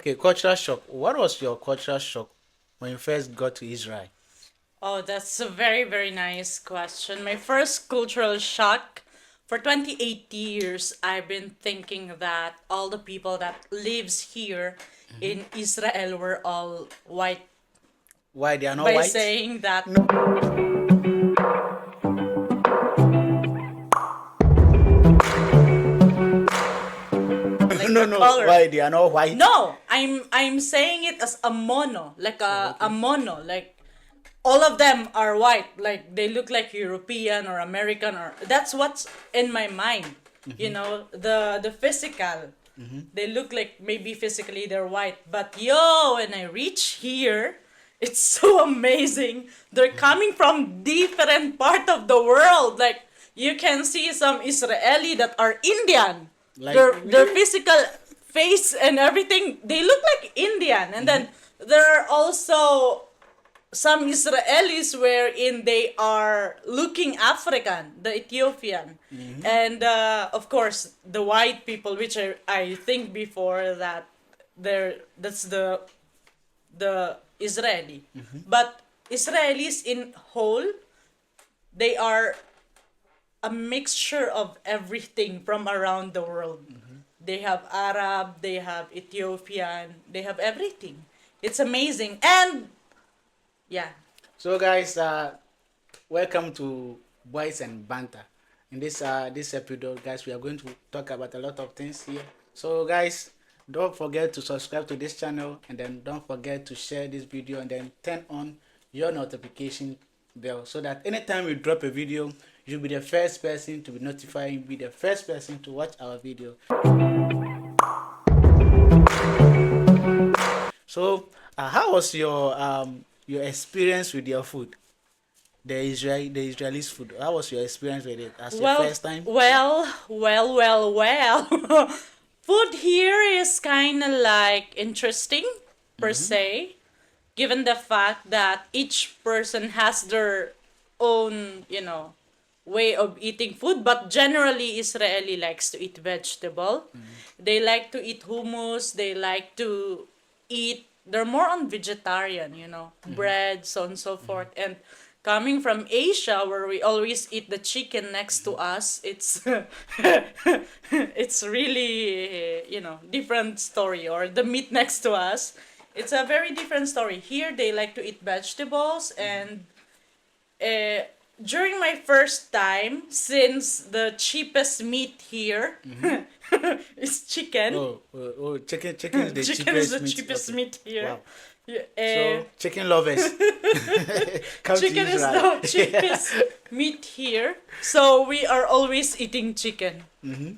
Okay, cultural shock. What was your cultural shock when you first got to Israel? Oh, that's a very, very nice question. My first cultural shock. For 28 years, I've been thinking that all the people that lives here in Israel were all white Why they are not by white? saying that No, like no, their no. color. Why they are not white? No, I'm saying it as a mono, like Oh, a okay. mono, like all of them are white, like they look like European or American, or that's what's in my mind. The physical, they look like maybe physically they're white, but when I reach here, it's so amazing. They're coming from different part of the world. Like you can see some Israeli that are Indian. Like Their really? physical face and everything, they look like Indian. And then there are also some Israelis wherein they are looking African, the Ethiopian. And of course, the white people, which I think before that that's the Israeli. But Israelis in whole, they are a mixture of everything from around the world. They have Arab, they have Ethiopian, they have everything. It's amazing. And yeah. So, guys, welcome to Boys and Banter. In this episode, guys, we are going to talk about a lot of things here. So, guys, don't forget to subscribe to this channel, and then don't forget to share this video, and then turn on your notification bell so that anytime we drop a video, you'll be the first person to be notified. You'll be the first person to watch our video. So, how was your experience with your food? The Israelis food. How was your experience with it? As your Well, first time? well. Food here is kind of like interesting per se, given the fact that each person has their own, way of eating food. But generally, Israeli likes to eat vegetable. They like to eat hummus. They like to eat. They're more on vegetarian, bread, so on and so forth. And coming from Asia, where we always eat the chicken next to us, it's really different story. Or the meat next to us, it's a very different story. Here they like to eat vegetables, and uh, during my first time, since the cheapest meat here is chicken. Chicken is the Chicken is the cheapest meat. cheapest Okay. meat here. Wow. Yeah, So, chicken lovers, come to chicken is Israel. the cheapest meat here. So we are always eating chicken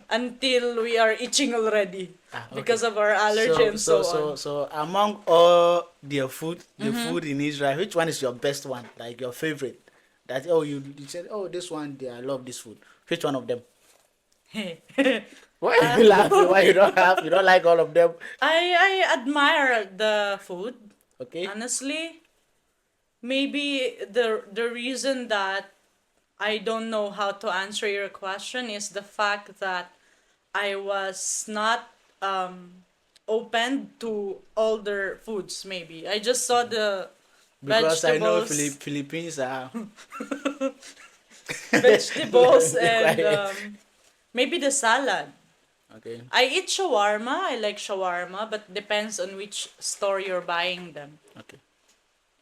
until we are itching already Okay. because of our allergy and so on. So, among all their food, the food in Israel, which one is your best one? Like your favorite? That you said, oh, this one, I love this food. Which one of them? Why are you laughing? Why you don't like all of them? I admire the food. Okay. Honestly, maybe the reason that I don't know how to answer your question is the fact that I was not open to older foods. Maybe I just saw the Because I know vegetables, Philippines are vegetables, Be and quiet. maybe the salad. Okay. I eat shawarma. I like shawarma, but depends on which store you're buying them. Okay.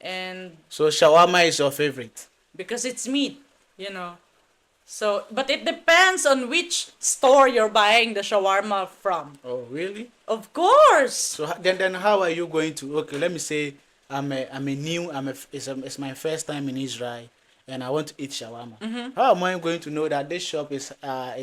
And So shawarma is your favorite. because it's meat, you know. So, but it depends on which store you're buying the shawarma from. Oh, really? Of course. So then how are you going to? Okay, let me say it's my first time in Israel, and I want to eat shawarma. How am I going to know that this shop is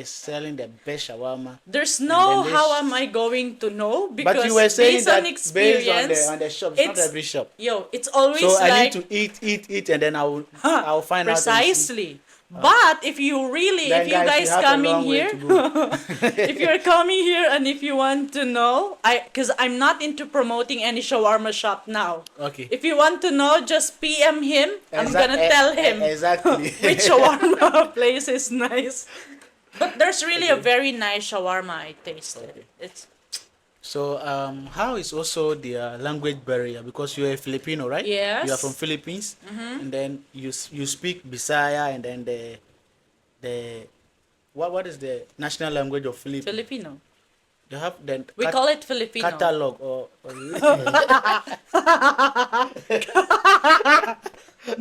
selling the best shawarma? There's And no then how am I going to know, But because you were saying based that on based experience, on the shop, it's not it's every shop. it's always So I like need to eat, and then I'll find out. And see. precisely. But if you really, Then if you guys, we guys have a coming long way here, to go. if you're coming here and if you want to know, because I'm not into promoting any shawarma shop now. Okay. If you want to know, just PM him. I'm gonna tell him Exactly. which shawarma place is nice. But there's really a very nice shawarma I tasted. Okay. It's So how is also the language barrier? Because you're a Filipino, right? You are from Yes. Philippines, Mm-hmm. and then you speak Bisaya, and then the what is the national language of Philippines? Filipino. You have the We call it Filipino. catalog or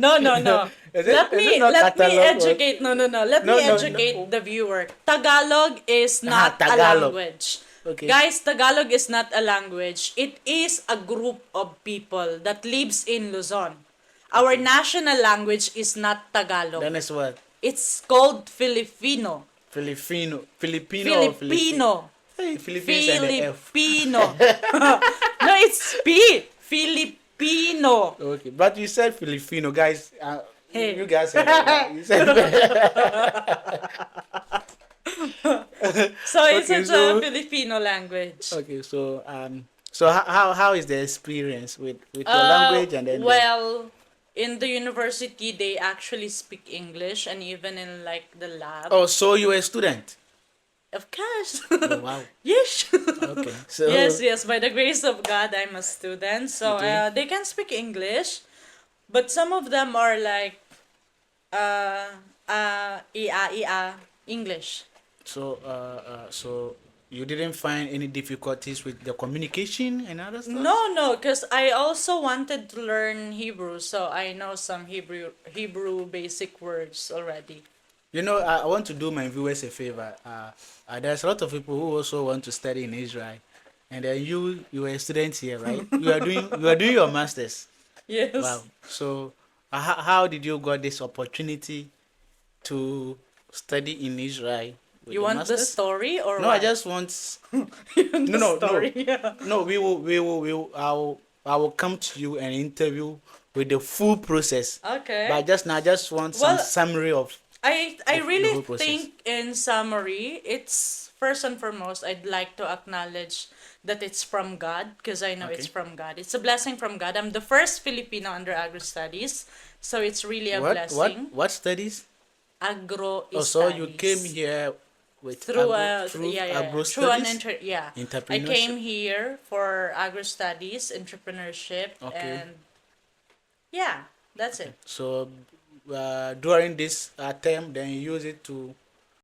No, no, no. is it not Let me catalog or educate. No, no, no. Let me no educate no the viewer. Tagalog is not a Tagalog. language. Okay. Guys, Tagalog is not a language. It is a group of people that lives in Luzon. Our Okay. national language is not Tagalog. Then it's what? It's called Filipino. Filipino or Philippine? Filipino. Hey, Philippines and the F. Filipino. No, it's P. Filipino. Okay, but you said Filipino, guys. Hey. You guys said you said So it's okay. a So Filipino language. okay, so how is the experience with your language and then Well, in the university they actually speak English, and even in like the lab. oh, so you're a student? Of course. Oh wow. Yes. Okay, so Yes, yes. By the grace of God, I'm a student. So okay. they can speak English, but some of them are like English. So you didn't find any difficulties with the communication and other stuff? No, no, because I also wanted to learn Hebrew, so I know some Hebrew basic words already. You know, I want to do my viewers a favor. There's a lot of people who also want to study in Israel, and then you are a student here, right? You are doing your masters. Wow. Yes. So how did you got this opportunity to study in Israel with You the want the masters? story or No, I what? just want. You want No, the no, no, story? Yeah. no. We will. I will come to you and interview with the full process. Okay. But just now, I just want some Well, summary I of the really whole process. think in summary, it's first and foremost, I'd like to acknowledge that it's from God, because I know it's Okay. from God. It's a blessing from God. I'm the first Filipino under agro studies, so it's really a blessing. What studies? Agro Oh, so you came studies. here with Through through yeah, yeah, yeah. agro Through an studies, yeah. I entrepreneurship. came here for agro studies, entrepreneurship, Okay. and yeah, that's Okay. it. So during this term, then you use it to